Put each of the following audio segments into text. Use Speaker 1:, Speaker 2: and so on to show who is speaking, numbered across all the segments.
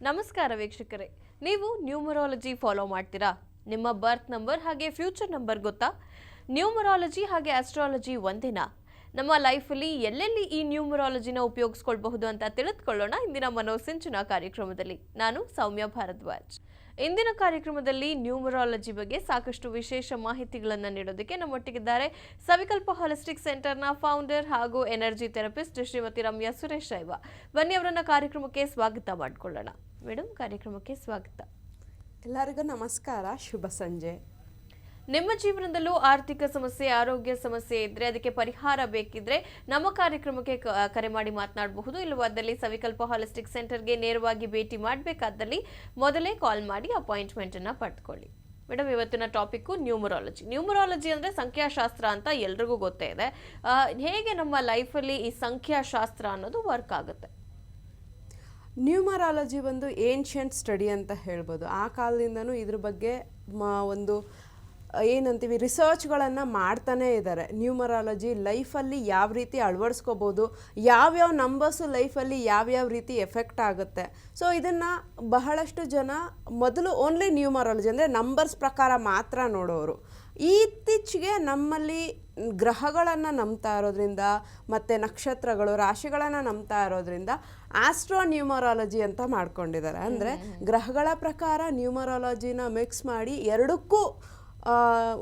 Speaker 1: ನಮಸ್ಕಾರ ವೀಕ್ಷಕರೇ, ನೀವು ನ್ಯೂಮರಾಲಜಿ ಫಾಲೋ ಮಾಡ್ತೀರಾ? ನಿಮ್ಮ ಬರ್ತ್ ನಂಬರ್ ಹಾಗೆ ಫ್ಯೂಚರ್ ನಂಬರ್ ಗೊತ್ತಾ? ನ್ಯೂಮರಾಲಜಿ ಹಾಗೆ ಆಸ್ಟ್ರಾಲಜಿ ಒಂದೇನಾ? ನಮ್ಮ ಲೈಫಲ್ಲಿ ಎಲ್ಲೆಲ್ಲಿ ಈ ನ್ಯೂಮರಾಲಜಿನ ಉಪಯೋಗಿಸ್ಕೊಳ್ಬಹುದು ಅಂತ ತಿಳಿದುಕೊಳ್ಳೋಣ ಇಂದಿನ ಮನೋಸಿಂಚನ ಕಾರ್ಯಕ್ರಮದಲ್ಲಿ. ನಾನು ಸೌಮ್ಯ ಭಾರದ್ವಾಜ್. ಇಂದಿನ ಕಾರ್ಯಕ್ರಮದಲ್ಲಿ ನ್ಯೂಮರಾಲಜಿ ಬಗ್ಗೆ ಸಾಕಷ್ಟು ವಿಶೇಷ ಮಾಹಿತಿಗಳನ್ನು ನೀಡೋದಕ್ಕೆ ನಮ್ಮೊಟ್ಟಿಗಿದ್ದಾರೆ ಸವಿಕಲ್ಪ ಹಾಲಿಸ್ಟಿಕ್ ಸೆಂಟರ್ನ ಫೌಂಡರ್ ಹಾಗೂ ಎನರ್ಜಿ ಥೆರಪಿಸ್ಟ್ ಶ್ರೀಮತಿ ರಮ್ಯಾ ಸುರೇಶ್. ಬನ್ನಿ ಅವರನ್ನ ಕಾರ್ಯಕ್ರಮಕ್ಕೆ ಸ್ವಾಗತ ಮಾಡಿಕೊಳ್ಳೋಣ. ಮೇಡಮ್, ಕಾರ್ಯಕ್ರಮಕ್ಕೆ ಸ್ವಾಗತ.
Speaker 2: ಎಲ್ಲರಿಗೂ ನಮಸ್ಕಾರ, ಶುಭ ಸಂಜೆ.
Speaker 1: ನಿಮ್ಮ ಜೀವನದಲ್ಲೂ ಆರ್ಥಿಕ ಸಮಸ್ಯೆ, ಆರೋಗ್ಯ ಸಮಸ್ಯೆ ಇದ್ರೆ, ಅದಕ್ಕೆ ಪರಿಹಾರ ಬೇಕಿದ್ರೆ ನಮ್ಮ ಕಾರ್ಯಕ್ರಮಕ್ಕೆ ಕರೆ ಮಾಡಿ ಮಾತನಾಡಬಹುದು. ಇಲ್ಲವಾದಲ್ಲಿ ಸವಿಕಲ್ಪ ಹಾಲಿಸ್ಟಿಕ್ ಸೆಂಟರ್ಗೆ ನೇರವಾಗಿ ಭೇಟಿ ಮಾಡಬೇಕಾದಲ್ಲಿ ಮೊದಲೇ ಕಾಲ್ ಮಾಡಿ ಅಪಾಯಿಂಟ್ಮೆಂಟ್ ಅನ್ನ ಪಡೆದುಕೊಳ್ಳಿ. ಮೇಡಮ್, ಇವತ್ತಿನ ಟಾಪಿಕ್ ನ್ಯೂಮರಾಲಜಿ. ನ್ಯೂಮರಾಲಜಿ ಅಂದ್ರೆ ಸಂಖ್ಯಾಶಾಸ್ತ್ರ ಅಂತ ಎಲ್ರಿಗೂ ಗೊತ್ತೇ ಇದೆ. ಹೇಗೆ ನಮ್ಮ ಲೈಫಲ್ಲಿ ಈ ಸಂಖ್ಯಾಶಾಸ್ತ್ರ ಅನ್ನೋದು ವರ್ಕ್ ಆಗುತ್ತೆ?
Speaker 2: ನ್ಯೂಮರಾಲಜಿ ಒಂದು ಏನ್ಷಿಯಂಟ್ ಸ್ಟಡಿ ಅಂತ ಹೇಳ್ಬೋದು. ಆ ಕಾಲದಿಂದನೂ ಇದ್ರ ಬಗ್ಗೆ ಒಂದು ಏನಂತೀವಿ ರಿಸರ್ಚ್ಗಳನ್ನು ಮಾಡ್ತಾನೇ ಇದ್ದಾರೆ. ನ್ಯೂಮರಾಲಜಿ ಲೈಫಲ್ಲಿ ಯಾವ ರೀತಿ ಅಳವಡಿಸ್ಕೋಬೋದು, ಯಾವ್ಯಾವ ನಂಬರ್ಸು ಲೈಫಲ್ಲಿ ಯಾವ್ಯಾವ ರೀತಿ ಎಫೆಕ್ಟ್ ಆಗುತ್ತೆ. ಸೊ ಇದನ್ನು ಬಹಳಷ್ಟು ಜನ ಮೊದಲು ಓನ್ಲಿ ನ್ಯೂಮರಾಲಜಿ ಅಂದರೆ ನಂಬರ್ಸ್ ಪ್ರಕಾರ ಮಾತ್ರ ನೋಡೋರು. ಇತ್ತೀಚೆಗೆ ನಮ್ಮಲ್ಲಿ ಗ್ರಹಗಳನ್ನು ನಂಬ್ತಾ ಇರೋದ್ರಿಂದ ಮತ್ತು ನಕ್ಷತ್ರಗಳು, ರಾಶಿಗಳನ್ನು ನಂಬ್ತಾ ಇರೋದ್ರಿಂದ ಆಸ್ಟ್ರೋ ನ್ಯೂಮರಾಲಜಿ ಅಂತ ಮಾಡ್ಕೊಂಡಿದ್ದಾರೆ. ಅಂದರೆ ಗ್ರಹಗಳ ಪ್ರಕಾರ ನ್ಯೂಮರಾಲಜಿನ ಮಿಕ್ಸ್ ಮಾಡಿ ಎರಡಕ್ಕೂ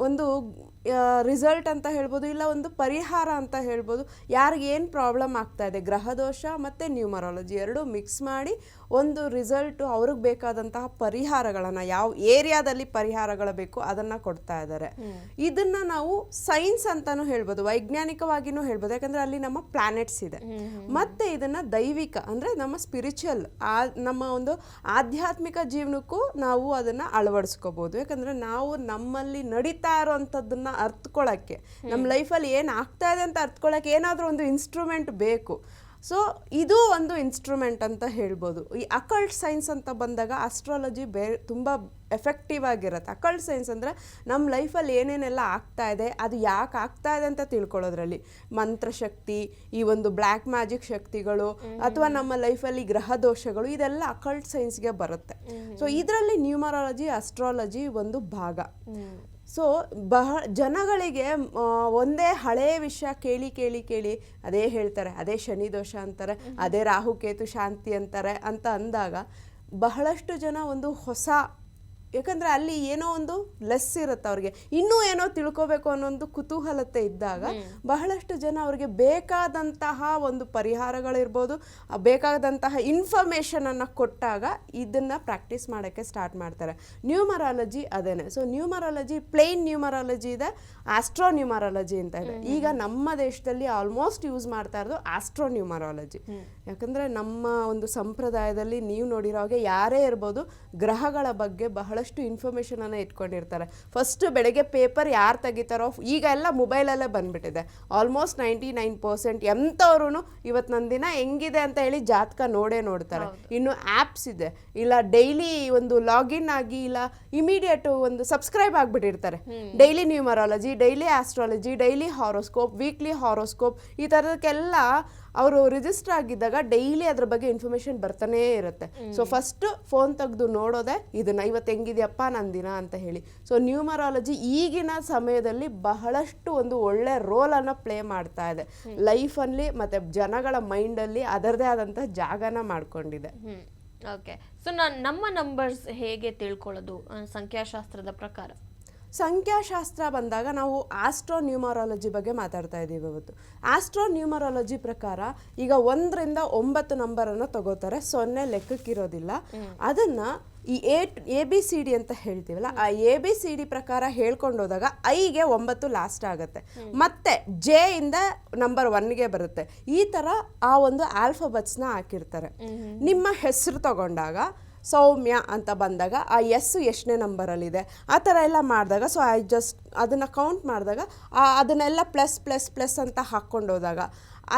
Speaker 2: ಒಂದು ರಿಸಲ್ಟ್ ಅಂತ ಹೇಳ್ಬೋದು, ಇಲ್ಲ ಒಂದು ಪರಿಹಾರ ಅಂತ ಹೇಳ್ಬೋದು. ಯಾರಿಗೆ ಏನು ಪ್ರಾಬ್ಲಮ್ ಆಗ್ತಾ ಇದೆ, ಗ್ರಹದೋಷ ಮತ್ತು ನ್ಯೂಮರಾಲಜಿ ಎರಡೂ ಮಿಕ್ಸ್ ಮಾಡಿ ಒಂದು ರಿಸಲ್ಟು ಅವ್ರಿಗೆ ಬೇಕಾದಂತಹ ಪರಿಹಾರಗಳನ್ನು, ಯಾವ ಏರಿಯಾದಲ್ಲಿ ಪರಿಹಾರಗಳು ಬೇಕು ಅದನ್ನು ಕೊಡ್ತಾ ಇದ್ದಾರೆ. ಇದನ್ನು ನಾವು ಸೈನ್ಸ್ ಅಂತಲೂ ಹೇಳ್ಬೋದು, ವೈಜ್ಞಾನಿಕವಾಗಿಯೂ ಹೇಳ್ಬೋದು. ಯಾಕಂದರೆ ಅಲ್ಲಿ ನಮ್ಮ ಪ್ಲಾನೆಟ್ಸ್ ಇದೆ. ಮತ್ತು ಇದನ್ನು ದೈವಿಕ ಅಂದರೆ ನಮ್ಮ ಸ್ಪಿರಿಚುವಲ್, ನಮ್ಮ ಒಂದು ಆಧ್ಯಾತ್ಮಿಕ ಜೀವನಕ್ಕೂ ನಾವು ಅದನ್ನು ಅಳವಡಿಸ್ಕೋಬೋದು. ಯಾಕಂದರೆ ನಾವು ನಮ್ಮಲ್ಲಿ ನಡೀತಾ ಇರೋವಂಥದ್ದನ್ನು ಅರ್ಥಕೊಳ್ಳೋಕ್ಕೆ, ನಮ್ಮ ಲೈಫಲ್ಲಿ ಏನು ಆಗ್ತಾ ಇದೆ ಅಂತ ಅರ್ಥಕೊಳ್ಳೋಕ್ಕೆ ಏನಾದರೂ ಒಂದು ಇನ್ಸ್ಟ್ರೂಮೆಂಟ್ ಬೇಕು. ಸೊ ಇದು ಒಂದು ಇನ್ಸ್ಟ್ರೂಮೆಂಟ್ ಅಂತ ಹೇಳ್ಬೋದು. ಈ ಅಕಲ್ಟ್ ಸೈನ್ಸ್ ಅಂತ ಬಂದಾಗ ಆಸ್ಟ್ರಾಲಜಿ ತುಂಬ ಎಫೆಕ್ಟಿವ್ ಆಗಿರುತ್ತೆ. ಅಕಲ್ಟ್ ಸೈನ್ಸ್ ಅಂದರೆ ನಮ್ಮ ಲೈಫಲ್ಲಿ ಏನೇನೆಲ್ಲ ಆಗ್ತಾ ಇದೆ, ಅದು ಯಾಕೆ ಆಗ್ತಾ ಇದೆ ಅಂತ ತಿಳ್ಕೊಳ್ಳೋದ್ರಲ್ಲಿ ಮಂತ್ರಶಕ್ತಿ, ಈ ಒಂದು ಬ್ಲ್ಯಾಕ್ ಮ್ಯಾಜಿಕ್ ಶಕ್ತಿಗಳು, ಅಥವಾ ನಮ್ಮ ಲೈಫಲ್ಲಿ ಗ್ರಹ ದೋಷಗಳು, ಇದೆಲ್ಲ ಅಕಲ್ಟ್ ಸೈನ್ಸ್ಗೆ ಬರುತ್ತೆ. ಸೊ ಇದರಲ್ಲಿ ನ್ಯೂಮರಾಲಜಿ, ಆಸ್ಟ್ರಾಲಜಿ ಒಂದು ಭಾಗ. ಸೊ ಜನಗಳಿಗೆ ಒಂದೇ ಹಳೆಯ ವಿಷಯ ಕೇಳಿ ಕೇಳಿ ಕೇಳಿ ಅದೇ ಹೇಳ್ತಾರೆ, ಅದೇ ಶನಿ ದೋಷ ಅಂತಾರೆ, ಅದೇ ರಾಹುಕೇತು ಶಾಂತಿ ಅಂತಾರೆ ಅಂತ ಅಂದಾಗ ಬಹಳಷ್ಟು ಜನ ಒಂದು ಹೊಸ, ಯಾಕಂದರೆ ಅಲ್ಲಿ ಏನೋ ಒಂದು ಲೆಸ್ ಇರುತ್ತೆ ಅವ್ರಿಗೆ, ಇನ್ನೂ ಏನೋ ತಿಳ್ಕೋಬೇಕು ಅನ್ನೋ ಒಂದು ಕುತೂಹಲತೆ ಇದ್ದಾಗ ಬಹಳಷ್ಟು ಜನ ಅವ್ರಿಗೆ ಬೇಕಾದಂತಹ ಒಂದು ಪರಿಹಾರಗಳಿರ್ಬೋದು, ಬೇಕಾದಂತಹ ಇನ್ಫಾರ್ಮೇಷನನ್ನು ಕೊಟ್ಟಾಗ ಇದನ್ನು ಪ್ರಾಕ್ಟೀಸ್ ಮಾಡೋಕ್ಕೆ ಸ್ಟಾರ್ಟ್ ಮಾಡ್ತಾರೆ. ನ್ಯೂಮರಾಲಜಿ ಅದೇನೆ. ಸೊ ನ್ಯೂಮರಾಲಜಿ ಪ್ಲೇನ್ ನ್ಯೂಮರಾಲಜಿ ಇದೆ, ಆಸ್ಟ್ರೋ ನ್ಯೂಮರಾಲಜಿ ಅಂತ ಇದೆ. ಈಗ ನಮ್ಮ ದೇಶದಲ್ಲಿ ಆಲ್ಮೋಸ್ಟ್ ಯೂಸ್ ಮಾಡ್ತಾ ಇರೋದು ಆಸ್ಟ್ರೋ ನ್ಯೂಮರಾಲಜಿ. ಯಾಕಂದರೆ ನಮ್ಮ ಒಂದು ಸಂಪ್ರದಾಯದಲ್ಲಿ ನೀವು ನೋಡಿರೋ ಹಾಗೆ ಯಾರೇ ಇರ್ಬೋದು, ಗ್ರಹಗಳ ಬಗ್ಗೆ ಬಹಳಷ್ಟು ಇನ್ಫಾರ್ಮೇಷನನ್ನು ಇಟ್ಕೊಂಡಿರ್ತಾರೆ. ಫಸ್ಟ್ ಬೆಳಗ್ಗೆ ಪೇಪರ್ ಯಾರು ತೆಗಿತಾರೋ, ಈಗ ಎಲ್ಲ ಮೊಬೈಲಲ್ಲೇ ಬಂದ್ಬಿಟ್ಟಿದೆ. ಆಲ್ಮೋಸ್ಟ್ 99% ಎಂಥವ್ರು ಇವತ್ತು ನನ್ನ ದಿನ ಹೆಂಗಿದೆ ಅಂತ ಹೇಳಿ ಜಾತಕ ನೋಡ್ತಾರೆ. ಇನ್ನು ಆ್ಯಪ್ಸ್ ಇದೆ, ಇಲ್ಲ ಡೈಲಿ ಒಂದು ಲಾಗಿನ್ ಆಗಿ, ಇಲ್ಲ ಇಮಿಡಿಯೇಟ್ ಒಂದು ಸಬ್ಸ್ಕ್ರೈಬ್ ಆಗಿಬಿಟ್ಟಿರ್ತಾರೆ. Daily numerology, daily astrology, daily horoscope, weekly horoscope, ಈ ಥರದಕ್ಕೆಲ್ಲ ಅವರು ರಿಜಿಸ್ಟರ್ ಆಗಿದ್ದಾಗ ಡೈಲಿ ಅದ್ರ ಬಗ್ಗೆ ಇನ್ಫಾರ್ಮೇಷನ್ ಬರ್ತಾನೇ ಇರುತ್ತೆ. ಸೊ ಫಸ್ಟ್ ಫೋನ್ ತೆಗೆದು ನೋಡೋದೆ ಇದನ್ನ, ಇವತ್ತು ಹೆಂಗಿದೆಯಪ್ಪ ನನ್ನ ದಿನ ಅಂತ ಹೇಳಿ. ಸೊ ನ್ಯೂಮರಾಲಜಿ ಈಗಿನ ಸಮಯದಲ್ಲಿ ಬಹಳಷ್ಟು ಒಂದು ಒಳ್ಳೆ ರೋಲನ್ನು ಪ್ಲೇ ಮಾಡ್ತಾ ಇದೆ ಲೈಫಲ್ಲಿ, ಮತ್ತು ಜನಗಳ ಮೈಂಡಲ್ಲಿ ಅದರದೇ ಆದಂತಹ ಜಾಗನ ಮಾಡ್ಕೊಂಡಿದೆ.
Speaker 1: ಓಕೆ, ಸೊ ನಮ್ಮ ನಂಬರ್ಸ್ ಹೇಗೆ ತಿಳ್ಕೊಳ್ಳೋದು ಸಂಖ್ಯಾಶಾಸ್ತ್ರದ ಪ್ರಕಾರ?
Speaker 2: ಸಂಖ್ಯಾಶಾಸ್ತ್ರ ಬಂದಾಗ ನಾವು ಆಸ್ಟ್ರೋ ನ್ಯೂಮರಾಲಜಿ ಬಗ್ಗೆ ಮಾತಾಡ್ತಾ ಇದ್ದೀವಿ ಇವತ್ತು. ಆಸ್ಟ್ರೋ ನ್ಯೂಮರಾಲಜಿ ಪ್ರಕಾರ ಈಗ 1ರಿಂದ 9 ನಂಬರನ್ನು ತಗೋತಾರೆ, 0 ಲೆಕ್ಕಕ್ಕಿರೋದಿಲ್ಲ. ಅದನ್ನು ಈ ABCD ಅಂತ ಹೇಳ್ತೀವಲ್ಲ, ಆ ABCD ಪ್ರಕಾರ ಹೇಳ್ಕೊಂಡು ಹೋದಾಗ ಐಗೆ 9 ಲಾಸ್ಟ್ ಆಗುತ್ತೆ, ಮತ್ತೆ J ಇಂದ ನಂಬರ್ 1ಗೆ ಬರುತ್ತೆ. ಈ ಥರ ಆ ಒಂದು ಆಲ್ಫಾಬೆಟ್ಸ್ನ ಹಾಕಿರ್ತಾರೆ. ನಿಮ್ಮ ಹೆಸರು ತಗೊಂಡಾಗ ಸೌಮ್ಯ ಅಂತ ಬಂದಾಗ ಆ ಎಷ್ಟನೇ ನಂಬರಲ್ಲಿದೆ ಆ ಥರ ಎಲ್ಲ ಮಾಡಿದಾಗ, ಸೊ ಅದನ್ನು ಕೌಂಟ್ ಮಾಡಿದಾಗ ಅದನ್ನೆಲ್ಲ ಪ್ಲಸ್ ಅಂತ ಹಾಕ್ಕೊಂಡು ಹೋದಾಗ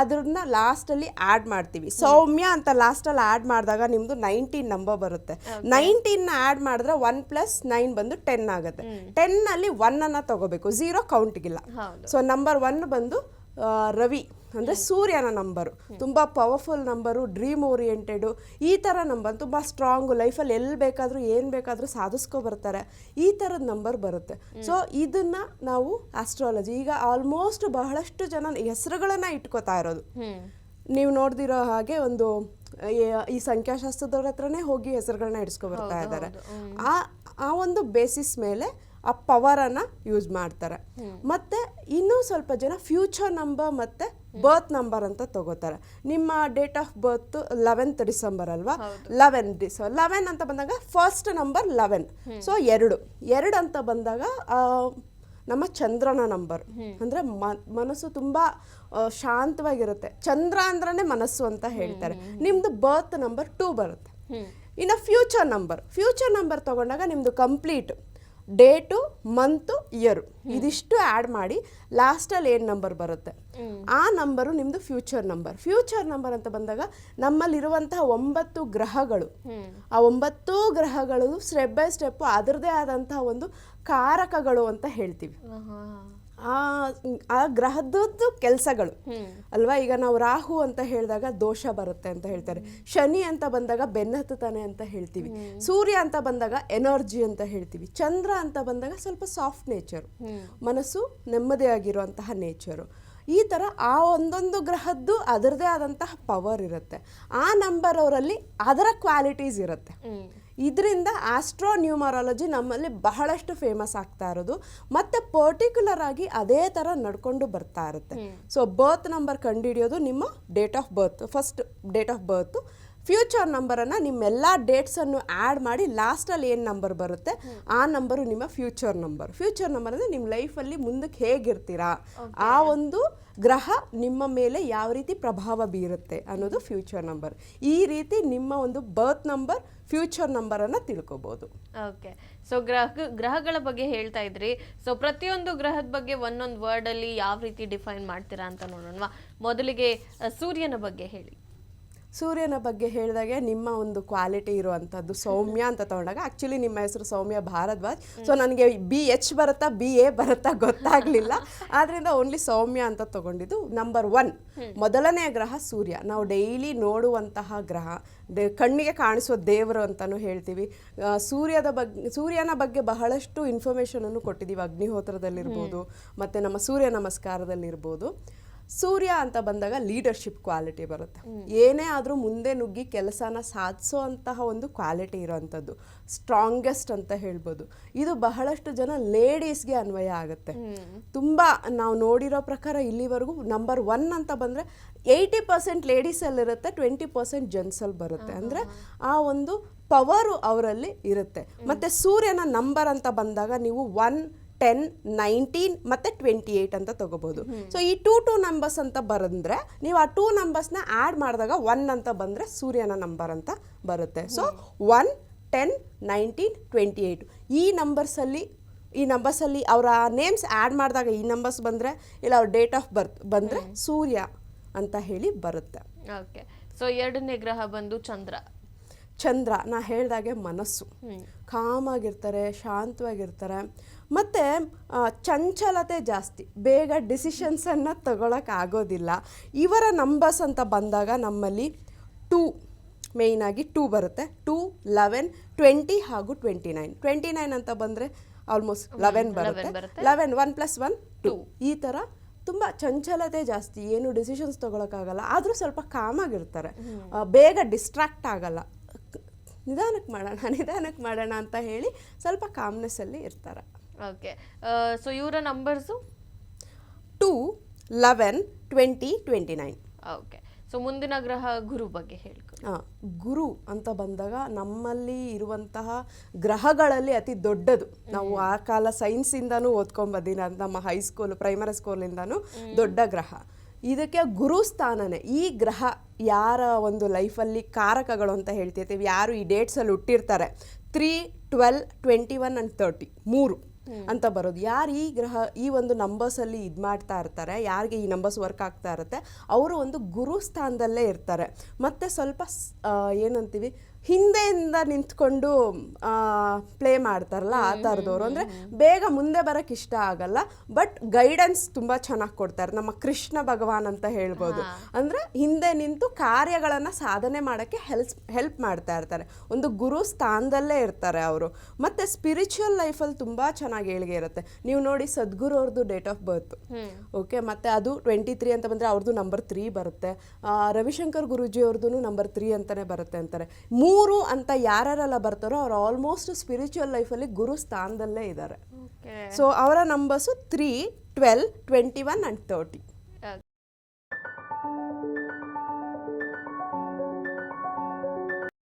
Speaker 2: ಅದನ್ನ ಲಾಸ್ಟಲ್ಲಿ ಆ್ಯಡ್ ಮಾಡ್ತೀವಿ. ಸೌಮ್ಯ ಅಂತ ಲಾಸ್ಟಲ್ಲಿ ಆ್ಯಡ್ ಮಾಡಿದಾಗ ನಿಮ್ಮದು 19 ನಂಬರ್ ಬರುತ್ತೆ. 19ನ ಆ್ಯಡ್ ಮಾಡಿದ್ರೆ 1 + 9 ಬಂದು 10 ಆಗುತ್ತೆ. 10ನಲ್ಲಿ 1 ತಗೋಬೇಕು, 0 ಕೌಂಟ್ಗಿಲ್ಲ. ಸೊ ನಂಬರ್ 1 ಬಂದು ರವಿ ಅಂದರೆ ಸೂರ್ಯನ ನಂಬರು ತುಂಬ ಪವರ್ಫುಲ್ ನಂಬರು, ಡ್ರೀಮ್ ಓರಿಯೆಂಟೆಡು, ಈ ಥರ ನಂಬರ್ ತುಂಬ ಸ್ಟ್ರಾಂಗು, ಲೈಫಲ್ಲಿ ಎಲ್ಲಿ ಬೇಕಾದರೂ ಏನು ಬೇಕಾದರೂ ಸಾಧಿಸ್ಕೊ ಬರ್ತಾರೆ, ಈ ಥರದ ನಂಬರ್ ಬರುತ್ತೆ. ಸೊ ಇದನ್ನು ನಾವು ಆಸ್ಟ್ರಾಲಜಿ ಈಗ ಆಲ್ಮೋಸ್ಟ್ ಬಹಳಷ್ಟು ಜನ ಹೆಸರುಗಳನ್ನು ಇಟ್ಕೋತಾ ಇರೋದು. ನೀವು ನೋಡ್ದಿರೋ ಹಾಗೆ ಒಂದು ಈ ಸಂಖ್ಯಾಶಾಸ್ತ್ರದವ್ರ ಹತ್ರನೇ ಹೋಗಿ ಹೆಸರುಗಳನ್ನ ಇಡ್ಸ್ಕೊ ಬರ್ತಾ ಇದ್ದಾರೆ. ಆ ಒಂದು ಬೇಸಿಸ್ ಮೇಲೆ ಆ ಪವರನ್ನು ಯೂಸ್ ಮಾಡ್ತಾರೆ. ಮತ್ತು ಇನ್ನೂ ಸ್ವಲ್ಪ ಜನ ಫ್ಯೂಚರ್ ನಂಬರ್ ಮತ್ತು ಬರ್ತ್ ನಂಬರ್ ಅಂತ ತಗೋತಾರೆ. ನಿಮ್ಮ date of birth 11th December ಅಲ್ವಾ, 11 ಅಂತ ಬಂದಾಗ ಫಸ್ಟ್ ನಂಬರ್ 11. ಸೊ 2 ಅಂತ ಬಂದಾಗ ನಮ್ಮ ಚಂದ್ರನ ನಂಬರ್. ಅಂದರೆ ಮನಸ್ಸು ತುಂಬ ಶಾಂತವಾಗಿರುತ್ತೆ. ಚಂದ್ರ ಅಂದ್ರೇ ಮನಸ್ಸು ಅಂತ ಹೇಳ್ತಾರೆ. ನಿಮ್ಮದು ಬರ್ತ್ ನಂಬರ್ 2 ಬರುತ್ತೆ. ಇನ್ನು ಫ್ಯೂಚರ್ ನಂಬರ್ ತಗೊಂಡಾಗ ನಿಮ್ಮದು ಕಂಪ್ಲೀಟ್ ಡೇಟು, ಮಂತು, ಇಯರು ಇದಿಷ್ಟು ಆ್ಯಡ್ ಮಾಡಿ ಲಾಸ್ಟಲ್ಲಿ ಏನು ನಂಬರ್ ಬರುತ್ತೆ ಆ ನಂಬರು ನಿಮ್ಮದು ಫ್ಯೂಚರ್ ನಂಬರ್ ಅಂತ ಬಂದಾಗ ನಮ್ಮಲ್ಲಿರುವಂತಹ 9 ಗ್ರಹಗಳು, ಆ 9 ಗ್ರಹಗಳು ಸ್ಟೆಪ್ ಬೈ ಸ್ಟೆಪ್ಪು ಅದರದೇ ಆದಂತಹ ಒಂದು ಕಾರಕಗಳು ಅಂತ ಹೇಳ್ತೀವಿ. ಆ ಗ್ರಹದ್ದು ಕೆಲಸಗಳು ಅಲ್ವಾ. ಈಗ ನಾವು ರಾಹು ಅಂತ ಹೇಳಿದಾಗ ದೋಷ ಬರುತ್ತೆ ಅಂತ ಹೇಳ್ತಾರೆ, ಶನಿ ಅಂತ ಬಂದಾಗ ಬೆನ್ನತ್ತುತ್ತಾನೆ ಅಂತ ಹೇಳ್ತೀವಿ, ಸೂರ್ಯ ಅಂತ ಬಂದಾಗ ಎನರ್ಜಿ ಅಂತ ಹೇಳ್ತೀವಿ, ಚಂದ್ರ ಅಂತ ಬಂದಾಗ ಸ್ವಲ್ಪ ಸಾಫ್ಟ್ ನೇಚರು, ಮನಸ್ಸು ನೆಮ್ಮದಿಯಾಗಿರುವಂತಹ ನೇಚರು. ಈ ಥರ ಆ ಒಂದೊಂದು ಗ್ರಹದ್ದು ಅದರದೇ ಆದಂತಹ ಪವರ್ ಇರುತ್ತೆ. ಆ ನಂಬರ್ ಅವರಲ್ಲಿ ಅದರ ಕ್ವಾಲಿಟೀಸ್ ಇರುತ್ತೆ. ಇದರಿಂದ ಆಸ್ಟ್ರೋ ನ್ಯೂಮರಾಲಜಿ ನಮ್ಮಲ್ಲಿ ಬಹಳಷ್ಟು ಫೇಮಸ್ ಆಗ್ತಾ ಇರೋದು. ಮತ್ತು ಪರ್ಟಿಕ್ಯುಲರ್ ಆಗಿ ಅದೇ ಥರ ನಡ್ಕೊಂಡು ಬರ್ತಾ ಇರುತ್ತೆ. ಸೊ ಬರ್ತ್ ನಂಬರ್ ಕಂಡುಹಿಡಿಯೋದು ನಿಮ್ಮ date of birth, first date of birth, future ನಂಬರನ್ನು ನಿಮ್ಮೆಲ್ಲ ಡೇಟ್ಸನ್ನು ಆ್ಯಡ್ ಮಾಡಿ ಲಾಸ್ಟಲ್ಲಿ ಏನು ನಂಬರ್ ಬರುತ್ತೆ ಆ ನಂಬರು ನಿಮ್ಮ ಫ್ಯೂಚರ್ ನಂಬರ್ ಅಂದರೆ ನಿಮ್ಮ ಲೈಫಲ್ಲಿ ಮುಂದಕ್ಕೆ ಹೇಗಿರ್ತೀರಾ, ಆ ಒಂದು ಗ್ರಹ ನಿಮ್ಮ ಮೇಲೆ ಯಾವ ರೀತಿ ಪ್ರಭಾವ ಬೀರುತ್ತೆ ಅನ್ನೋದು ಫ್ಯೂಚರ್ ನಂಬರ್. ಈ ರೀತಿ ನಿಮ್ಮ ಒಂದು ಬರ್ತ್ ನಂಬರ್, ಫ್ಯೂಚರ್ ನಂಬರನ್ನು ತಿಳ್ಕೊಬೋದು.
Speaker 1: ಓಕೆ, ಸೊ ಗ್ರಹಗಳ ಬಗ್ಗೆ ಹೇಳ್ತಾ ಇದ್ರಿ. ಸೊ ಪ್ರತಿಯೊಂದು ಗ್ರಹದ ಬಗ್ಗೆ ಒಂದೊಂದು ವರ್ಡಲ್ಲಿ ಯಾವ ರೀತಿ ಡಿಫೈನ್ ಮಾಡ್ತೀರಾ ಅಂತ ನೋಡೋಣ. ಮೊದಲಿಗೆ ಸೂರ್ಯನ ಬಗ್ಗೆ ಹೇಳಿ.
Speaker 2: ಸೂರ್ಯನ ಬಗ್ಗೆ ಹೇಳಿದಾಗೆ ನಿಮ್ಮ ಒಂದು ಕ್ವಾಲಿಟಿ ಇರುವಂಥದ್ದು ಸೌಮ್ಯ ಅಂತ ತಗೊಂಡಾಗ, ಆ್ಯಕ್ಚುಲಿ ನಿಮ್ಮ ಹೆಸರು ಸೌಮ್ಯ ಭಾರದ್ವಾಜ್. ಸೊ ನನಗೆ BH ಬರುತ್ತಾ BA ಬರುತ್ತಾ ಗೊತ್ತಾಗಲಿಲ್ಲ, ಆದ್ದರಿಂದ ಓನ್ಲಿ ಸೌಮ್ಯ ಅಂತ ತಗೊಂಡಿದ್ದು. ನಂಬರ್ 1 ಮೊದಲನೆಯ ಗ್ರಹ ಸೂರ್ಯ. ನಾವು ಡೈಲಿ ನೋಡುವಂತಹ ಗ್ರಹ, ಕಣ್ಣಿಗೆ ಕಾಣಿಸೋ ದೇವರು ಅಂತಲೂ ಹೇಳ್ತೀವಿ. ಸೂರ್ಯನ ಬಗ್ಗೆ ಬಹಳಷ್ಟು ಇನ್ಫಾರ್ಮೇಷನನ್ನು ಕೊಟ್ಟಿದ್ದೀವಿ, ಅಗ್ನಿಹೋತ್ರದಲ್ಲಿರ್ಬೋದು ಮತ್ತು ನಮ್ಮ ಸೂರ್ಯ ನಮಸ್ಕಾರದಲ್ಲಿರ್ಬೋದು. ಸೂರ್ಯ ಅಂತ ಬಂದಾಗ ಲೀಡರ್ಶಿಪ್ ಕ್ವಾಲಿಟಿ ಬರುತ್ತೆ. ಏನೇ ಆದರೂ ಮುಂದೆ ನುಗ್ಗಿ ಕೆಲಸನ ಸಾಧಿಸೋ ಅಂತಹ ಒಂದು ಕ್ವಾಲಿಟಿ ಇರೋವಂಥದ್ದು, ಸ್ಟ್ರಾಂಗೆಸ್ಟ್ ಅಂತ ಹೇಳ್ಬೋದು. ಇದು ಬಹಳಷ್ಟು ಜನ ಲೇಡೀಸ್ಗೆ ಅನ್ವಯ ಆಗುತ್ತೆ. ತುಂಬ ನಾವು ನೋಡಿರೋ ಪ್ರಕಾರ ಇಲ್ಲಿವರೆಗೂ ನಂಬರ್ 1 ಅಂತ ಬಂದರೆ 80% ಲೇಡೀಸಲ್ಲಿರುತ್ತೆ, 20% ಜೆಂಟ್ಸಲ್ಲಿ ಬರುತ್ತೆ. ಅಂದರೆ ಆ ಒಂದು ಪವರು ಅವರಲ್ಲಿ ಇರುತ್ತೆ. ಮತ್ತು ಸೂರ್ಯನ ನಂಬರ್ ಅಂತ ಬಂದಾಗ ನೀವು 1, 10, 19 ಮತ್ತು 28 ಅಂತ ತಗೋಬಹುದು. ಸೊ ಈ 2 ನಂಬರ್ಸ್ ಅಂತ ಬರೆದ್ರೆ ನೀವು ಆ 2 ನಂಬರ್ಸ್ನ ಆ್ಯಡ್ ಮಾಡಿದಾಗ 1 ಅಂತ ಬಂದರೆ ಸೂರ್ಯನ ನಂಬರ್ ಅಂತ ಬರುತ್ತೆ. ಸೊ 1, 10, 19, 28 ಈ ನಂಬರ್ಸಲ್ಲಿ ಅವರ ನೇಮ್ಸ್ ಆ್ಯಡ್ ಮಾಡಿದಾಗ ಈ ನಂಬರ್ಸ್ ಬಂದರೆ, ಇಲ್ಲ ಅವ್ರ ಡೇಟ್ ಆಫ್ ಬರ್ತ್ ಬಂದರೆ ಸೂರ್ಯ ಅಂತ ಹೇಳಿ ಬರುತ್ತೆ.
Speaker 1: ಓಕೆ, ಸೊ ಎರಡನೇ ಗ್ರಹ ಬಂದು ಚಂದ್ರ. ನಾ ಹೇಳ್ದಾಗೆ ಮನಸ್ಸು ಕಾಮಾಗಿರ್ತಾರೆ, ಶಾಂತವಾಗಿರ್ತಾರೆ, ಮತ್ತು ಚಂಚಲತೆ ಜಾಸ್ತಿ, ಬೇಗ ಡಿಸಿಷನ್ಸನ್ನು ತಗೊಳಕ್ಕಾಗೋದಿಲ್ಲ. ಇವರ ನಂಬರ್ಸ್ ಅಂತ ಬಂದಾಗ ನಮ್ಮಲ್ಲಿ 2 ಮೇಯ್ನಾಗಿ 2 ಬರುತ್ತೆ. 2, 11, 20 ಹಾಗೂ 29 ಅಂತ ಬಂದರೆ ಆಲ್ಮೋಸ್ಟ್ 11 ಬರುತ್ತೆ. 11 1 + 1 2 ಈ ಥರ ತುಂಬ ಚಂಚಲತೆ ಜಾಸ್ತಿ, ಏನು ಡಿಸಿಷನ್ಸ್ ತೊಗೊಳಕ್ಕಾಗಲ್ಲ, ಆದರೂ ಸ್ವಲ್ಪ ಕಾಮಾಗಿರ್ತಾರೆ, ಬೇಗ ಡಿಸ್ಟ್ರಾಕ್ಟ್ ಆಗಲ್ಲ, ನಿಧಾನಕ್ಕೆ ಮಾಡೋಣ ಅಂತ ಹೇಳಿ ಸ್ವಲ್ಪ ಕಾಮ್ನೆಸ್ಸಲ್ಲಿ ಇರ್ತಾರೆ. ಓಕೆ, ಸೊ ಇವರ ನಂಬರ್ಸು
Speaker 2: 2, 11, 20, 29.
Speaker 1: ಓಕೆ, ಸೊ ಮುಂದಿನ ಗ್ರಹ ಗುರು ಬಗ್ಗೆ ಹೇಳ್ಕೊಳ್ಳಿ.
Speaker 2: ಗುರು ಅಂತ ಬಂದಾಗ ನಮ್ಮಲ್ಲಿ ಇರುವಂತಹ ಗ್ರಹಗಳಲ್ಲಿ ಅತಿ ದೊಡ್ಡದು. ನಾವು ಆ ಕಾಲ ಸೈನ್ಸಿಂದನೂ ಓದ್ಕೊಂಬಂದಿನ ನಮ್ಮ ಹೈಸ್ಕೂಲ್ ಪ್ರೈಮರಿ ಸ್ಕೂಲಿಂದನೂ ದೊಡ್ಡ ಗ್ರಹ. ಇದಕ್ಕೆ ಗುರುಸ್ಥಾನನೇ. ಈ ಗ್ರಹ ಯಾರ ಒಂದು ಲೈಫಲ್ಲಿ ಕಾರಕಗಳು ಅಂತ ಹೇಳ್ತಿರ್ತೀವಿ, ಯಾರು ಈ ಡೇಟ್ಸಲ್ಲಿ ಹುಟ್ಟಿರ್ತಾರೆ 3, 12, 21 and 30 3 ಅಂತ ಬರೋದು, ಯಾರು ಈ ಗ್ರಹ ಈ ಒಂದು ನಂಬರ್ಸಲ್ಲಿ ಇದು ಮಾಡ್ತಾ ಇರ್ತಾರೆ, ಯಾರಿಗೆ ಈ ನಂಬರ್ಸ್ ವರ್ಕ್ ಆಗ್ತಾ ಇರುತ್ತೆ, ಅವರು ಒಂದು ಗುರು ಸ್ಥಾನದಲ್ಲೇ ಇರ್ತಾರೆ. ಮತ್ತು ಸ್ವಲ್ಪ ಏನಂತೀವಿ ಹಿಂದೆಯಿಂದ ನಿಂತ್ಕೊಂಡು ಪ್ಲೇ ಮಾಡ್ತಾರಲ್ಲ ಆ ಥರದವರು. ಅಂದರೆ ಬೇಗ ಮುಂದೆ ಬರೋಕ್ಕೆ ಇಷ್ಟ ಆಗಲ್ಲ, ಬಟ್ ಗೈಡೆನ್ಸ್ ತುಂಬ ಚೆನ್ನಾಗಿ ಕೊಡ್ತಾರೆ. ನಮ್ಮ ಕೃಷ್ಣ ಭಗವಾನ್ ಅಂತ ಹೇಳ್ಬೋದು. ಅಂದರೆ ಹಿಂದೆ ನಿಂತು ಕಾರ್ಯಗಳನ್ನು ಸಾಧನೆ ಮಾಡೋಕ್ಕೆ ಹೆಲ್ಪ್ ಮಾಡ್ತಾ ಇರ್ತಾರೆ. ಒಂದು ಗುರು ಸ್ಥಾನದಲ್ಲೇ ಇರ್ತಾರೆ ಅವರು. ಮತ್ತು ಸ್ಪಿರಿಚುವಲ್ ಲೈಫಲ್ಲಿ ತುಂಬ ಚೆನ್ನಾಗಿ ಏಳಿಗೆ ಇರುತ್ತೆ. ನೀವು ನೋಡಿ ಸದ್ಗುರು ಅವ್ರದ್ದು ಡೇಟ್ ಆಫ್ ಬರ್ತ್, ಓಕೆ, ಮತ್ತು ಅದು 23 ಅಂತ ಬಂದರೆ ಅವ್ರದ್ದು ನಂಬರ್ 3 ಬರುತ್ತೆ. ರವಿಶಂಕರ್ ಗುರೂಜಿ ಅವ್ರದ್ದು ನಂಬರ್ 3 ಅಂತಲೇ ಬರುತ್ತೆ ಅಂತಾರೆ. 3 ಅಂತ ಯಾರ್ಯಾರೆಲ್ಲ ಬರ್ತಾರೋ ಅವ್ರು ಆಲ್ಮೋಸ್ಟ್ ಸ್ಪಿರಿಚುವಲ್ ಲೈಫಲ್ಲಿ ಗುರು ಸ್ಥಾನದಲ್ಲೇ ಇದ್ದಾರೆ. ಸೊ ಅವರ ನಂಬರ್ಸು 3, 12, 21 ಆ್ಯಂಡ್ 30.